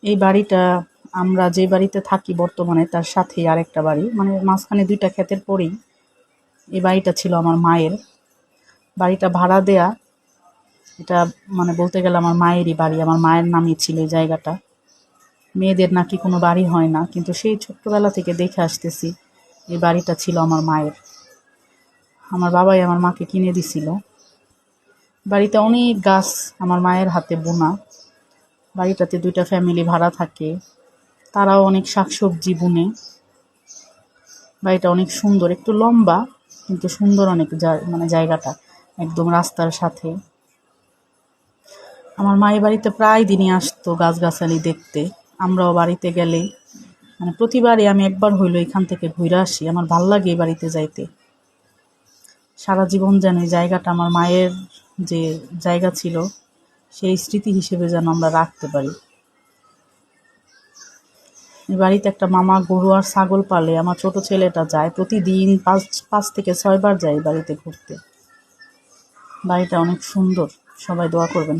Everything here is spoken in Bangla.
এই বাড়িটা আমরা যে বাড়িতে থাকি বর্তমানে তার সাথেই আরেকটা বাড়ি, মানে মাঝখানে 2টা ক্ষেতের পরেই এই বাড়িটা ছিল আমার মায়ের। বাড়িটা ভাড়া দেয়া, এটা মানে বলতে গেলে আমার মায়েরই বাড়ি, আমার মায়ের নামই ছিল এই জায়গাটা। মেয়েদের নাকি কোনো বাড়ি হয় না, কিন্তু সেই ছোট্টবেলা থেকে দেখে আসতেছি এই বাড়িটা ছিল আমার মায়ের। আমার বাবাই আমার মাকে কিনে দিছিল। বাড়িতে অনেক গাছ আমার মায়ের হাতে বোনা। বাড়িটাতে 2টা ফ্যামিলি ভাড়া থাকে, তারাও অনেক শাকসবজি বুনে। বাড়িটা অনেক সুন্দর, একটু লম্বা কিন্তু সুন্দর অনেক, মানে জায়গাটা একদম রাস্তার সাথে। আমার মায়ের বাড়িতে প্রায় দিনই আসতো গাছগাছালি দেখতে। আমরাও বাড়িতে গেলে মানে প্রতিবারই আমি একবার হইলো এখান থেকে ঘুরে আসি। আমার ভাল লাগে এই বাড়িতে যাইতে। সারা জীবন যেন এই জায়গাটা আমার মায়ের যে জায়গা ছিল সেই স্মৃতি হিসেবে যেন আমরা রাখতে পারি। এই বাড়িতে একটা মামা গরু আর ছাগল পালে। আমার ছোট ছেলেটা যায় প্রতিদিন 5 থেকে 6 বার যায় এই বাড়িতে ঘুরতে। বাড়িটা অনেক সুন্দর, সবাই দোয়া করবেন।